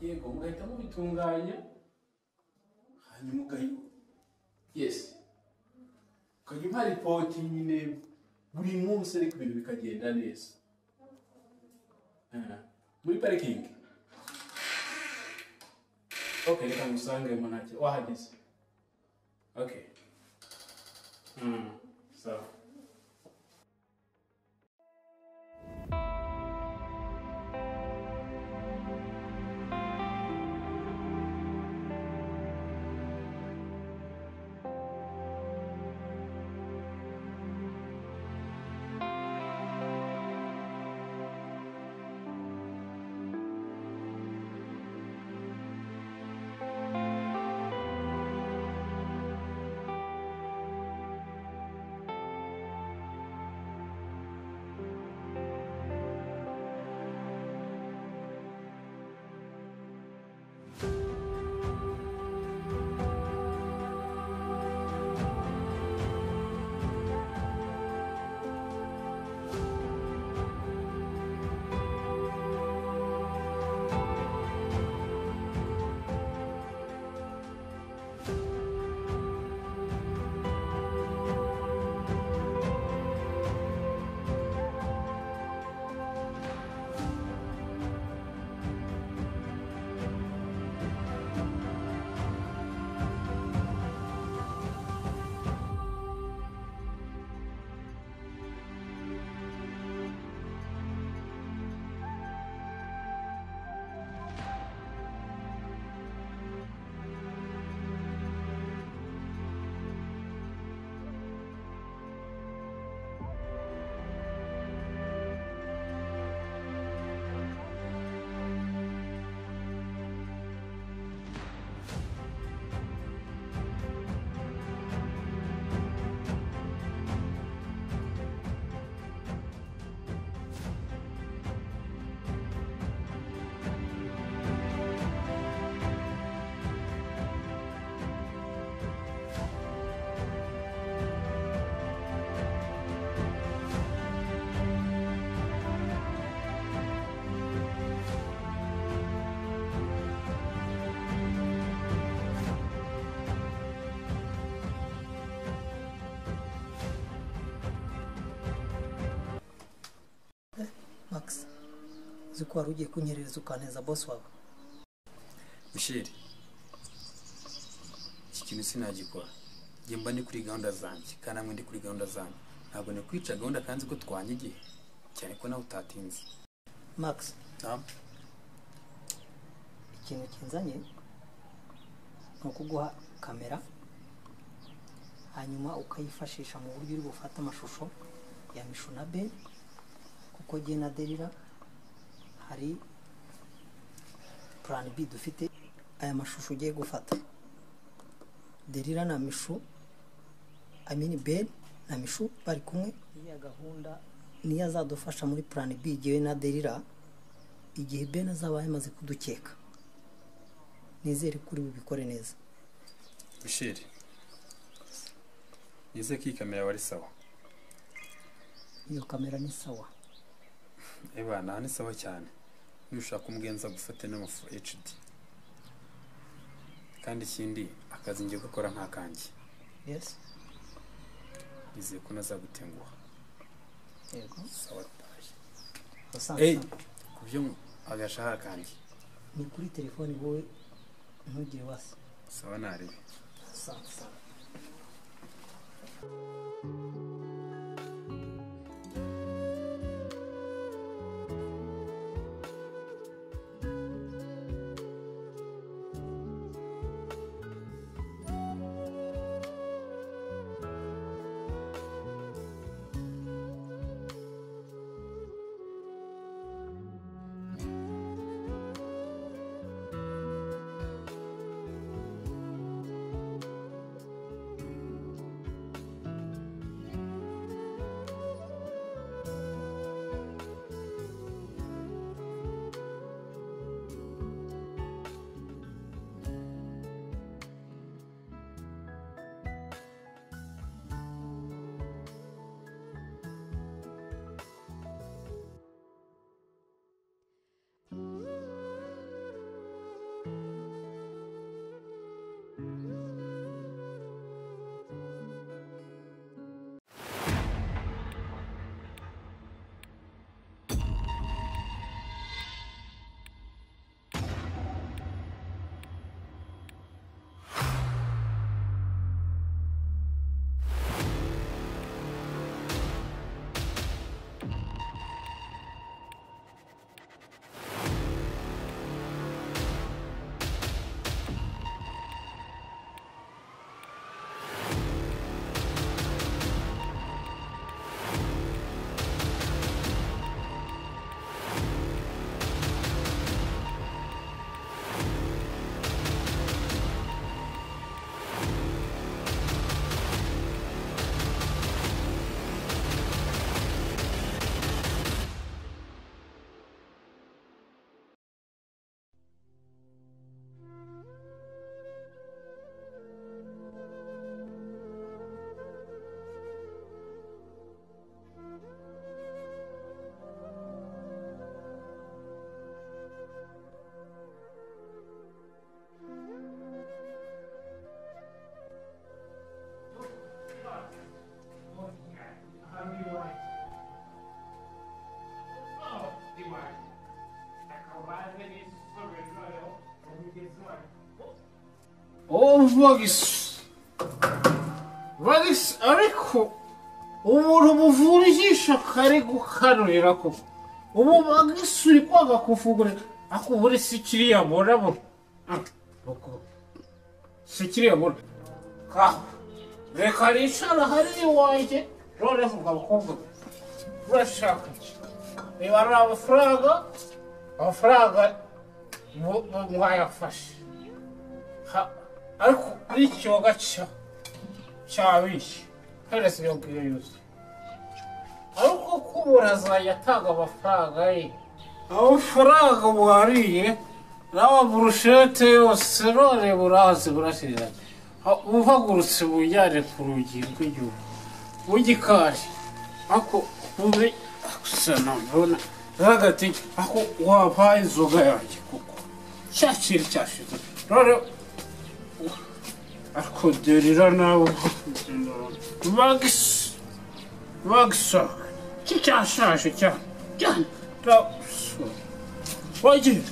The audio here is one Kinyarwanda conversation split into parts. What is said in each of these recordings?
yego mugahita mubitunganya hanyuma yes ukajya umpa ripoti nyine buri munsi ariko ibintu bikagenda neza. Muri parikingi okay, reka ngusangemo ntacyo wahageze. Okay. So Max, ziko wari ugiye kunyerereza ukaneza boss wawe. Michel, iki kintu sinagikora. Ngiye mba ni kuri gahunda zanjye kandi namwe ndi kuri gahunda zanjye. Ntabwo ne kwica gahunda kanzi ko twanyigiye cyane ko nawe utatinze. Max, ikintu kinzanye no kuguha kamera hanyuma ukayifashisha mu buryo uri bufata amashusho ya Mishu na Ben kuko giye na Delira hari plan B dufite. Aya mashusho ugiye gufata Delira na Mishu Ben na Mishu bari kumwe. Iya gahunda niyo azadufasha muri plan B giye na Delira igihe Ben azaba yamaze kudukeka. Nizere kuri bubikore neza. Michel, nizeye ko iyi kamera wari sawa. Iyo kamera ni sawa. Nta ni sawa cyane. Nushaka umugenza gufata n'amafu HD. Kandi ikindi akazi ngiye gukora nta kanjye. Yes. Nizeye ko nazagutenguha. Yego. Sawa taje. Asante. Kubyo agashahara kanjye. Ni kuri telefone wowe ntugire wasi. Sawa narebe. Asante. vagisi ariko umuntu muvura ijisho kari gukanurira koko ubu vagisi uri kwanga kuvugura akubura si kiriya mbona bo si kiriya mbona kaho reka nicara hariya iwanjye none vuga abakobwa urashaka iki niba ari amafaranga mwayafashe ariko ari ikiyoga cyabishye hereza iyo ngiyo yuzuye ariko kubura azajya atanga amafaranga ye amafaranga mwariye n'amaburushete yose none burazi burashiranye uhagurutse bujyane ku rugi rw'igihugu w'igikari ako ube gusa nabona hagati ako wampaye inzoga yanjye kuko cya kintu cyashize none ariko derira nawe bagishaka cyashaje cyane cyane wagiye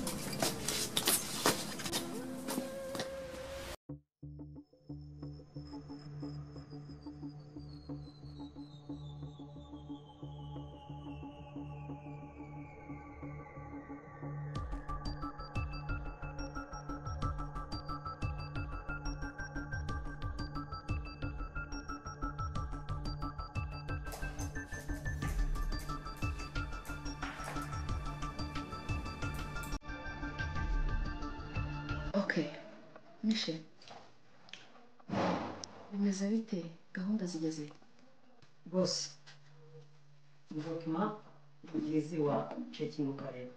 Okay, Michel. Bimeze bite? Gahunda zigeze? bose dokima mugezi wa ceki mu karere.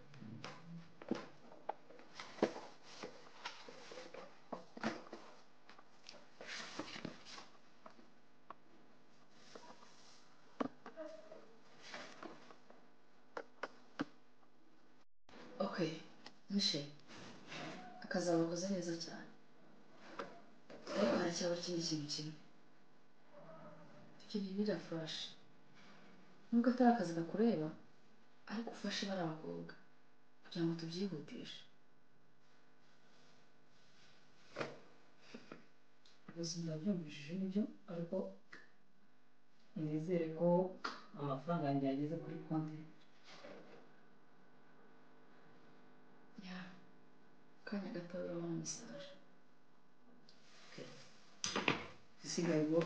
Okay, Michel. Akazi wakoze neza cyane. Ariko haracyaba ikindi kintu kimwe. Tukiririra flash. Nubwo atari akazi gakureba, ariko ufashe bari abakobwa kugira ngo tubyihutishe. Ubuzima byumvishije nibyo ariko nizere ko amafaranga yanjye yageze kuri konti. Ya, kanya gato urabona message. Okay. Isigaye ubwo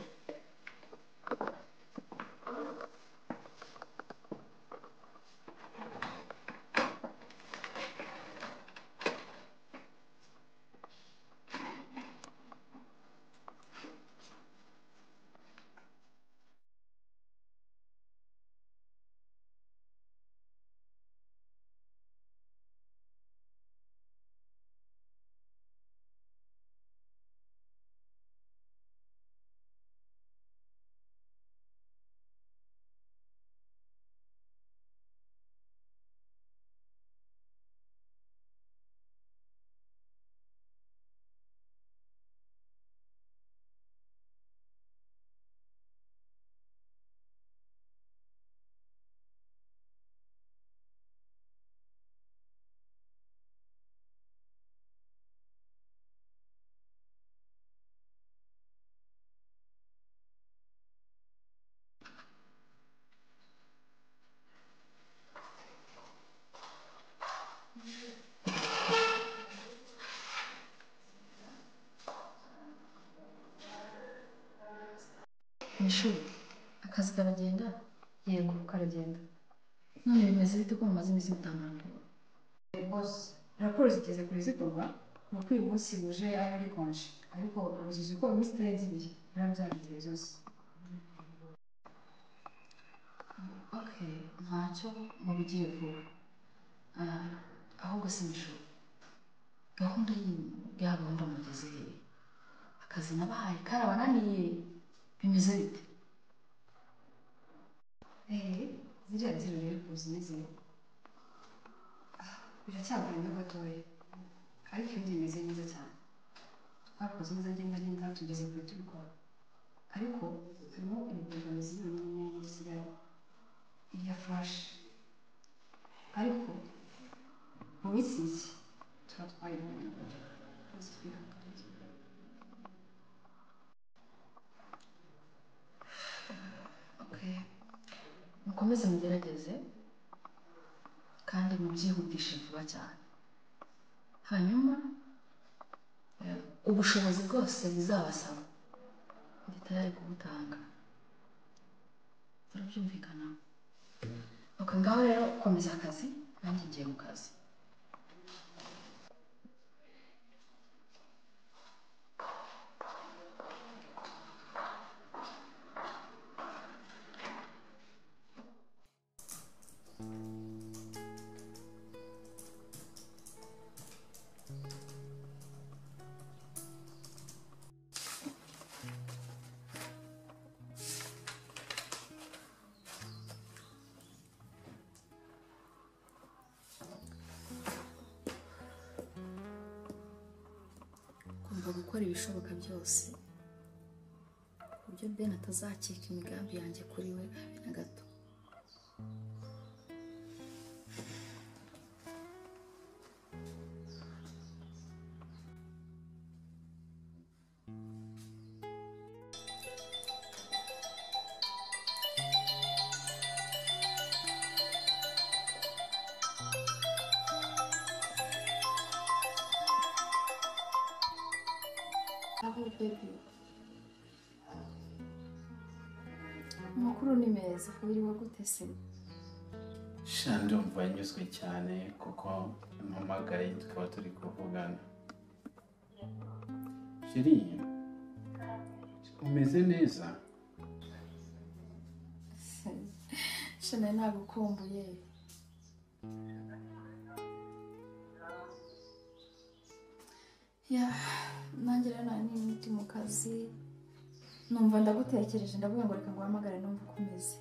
Michel, akazi karagenda? yego karagenda. None bimeze bite ko mumaze iminsi mutangana? Boss, raporo zigeze kuri zikorwa nuko uyu munsi buje ari konje ariko ubujije ko iminsi itarenze ibiri biba byarangiye byose. Okay, ntacyo mubigiye vuba. Ahubwo se Michel, gahunda ya gahunda mugeze hehe? Akazi nabahaye karabananiye bimeze bite? Ziriya nzira rero kuzi nizeye biracyagoranye gatoya ariko ibindi bimeze neza cyane. Twakoze neza ngenda tugeze kure tubikora ariko harimo imbogamizi yonyine isigaye iya flash ariko mu minsi tuba twayibonye. mukomeze mugerageze kandi mubyihutishe vuba cyane, hanyuma ubushobozi bwose bizabasaba ndi tayari kubutanga. Turabyumvikana? Okay, ngaho rero komeza akazi nanjye ngiye mu kazi. Gukora ibishoboka byose ku buryo Ben atazakeka imigambi yanjye kuri we na gato. Amakuru ni meza, wiriwe gute se? Ndumva nyuzwe cyane kuko mpamagaye tukaba turi kuvugana. Sheri, umeze neza? Shana nagukumbuye. Nanjye rero nari ndi mu kazi numva ndagutekereje ndavuga ngo reka nguhamagare numva ukomeze.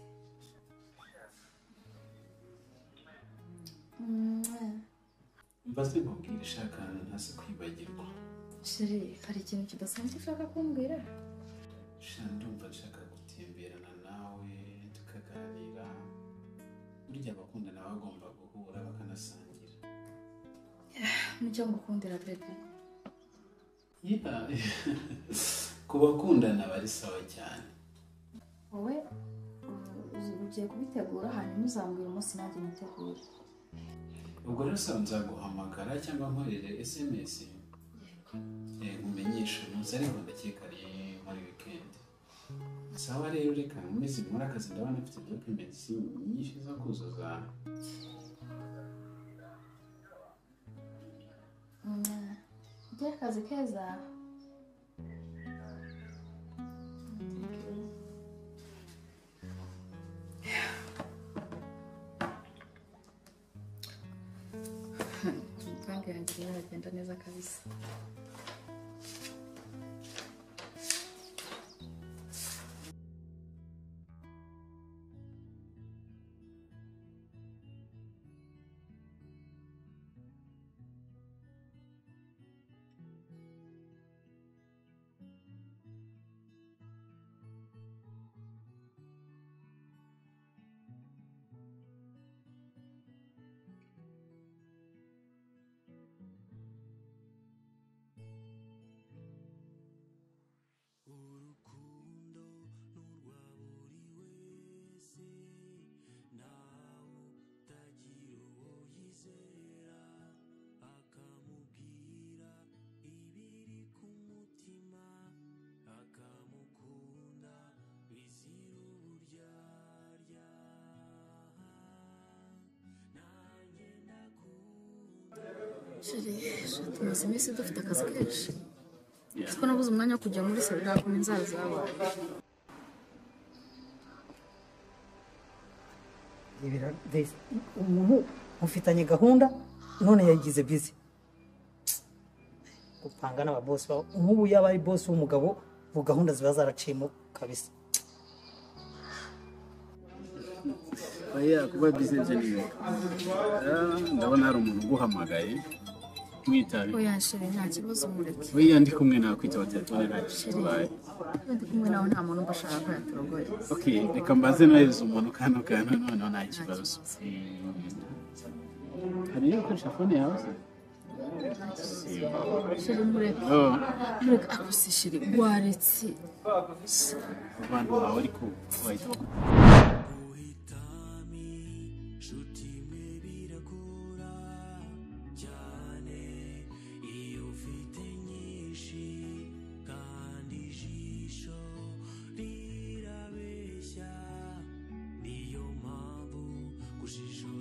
Mbaze nkubwire shaka ntase kwibagirwa. Sheri, hari ikintu kidasanzwe ushaka kumbwira? Ndumva nshaka gutemberana nawe tukaganira. Burya abakundana bagomba guhura bakanasangira. Nicyo ngukundira baby. Ku bakundana bari sawa cyane. Wowe ugiye kubitegura hanyuma uzambwira umunsi nanjye nitegure. Ubwo rero sawa nzaguhamagara cyangwa nkorere SMS. Umenyesha umunsi ariko ndakeka ari muri weekend. Sawa rero reka nkomeze muri akazi ndabona mfite documents nyinshi zo kuzuza. Ugire akazi keza. Banki yanjye iragenda neza kabisa. Tumaze iminsi dufite akazi kenshi. Siko nabuze umwanya wo kujya muri salo ntabwo nzazabaye. Umuntu mufitanye gahunda none yagize busy. Gupanga n'ababoss bawe. Nk'ubu yaba ari boss w'umugabo bu gahunda ziba zaraciyemo kabisa. Oya kuba busy niwe. Ndabona hari umuntu uguhamagaye. Mwitabe. Oya sheri nta kibazo mureke. Oya ndi kumwe nawe kwitaba telefone nta kibazo. Ndi kumwe nawe nta muntu mbashaka ko yaturogoye. Okay, reka mbaze neza umuntu kano none nta kibazo. Hari yo koresha phone yawe se? Sheri mureke. Mureke akose sheri waretse. Abantu bawe ariko wahita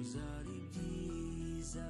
byari byiza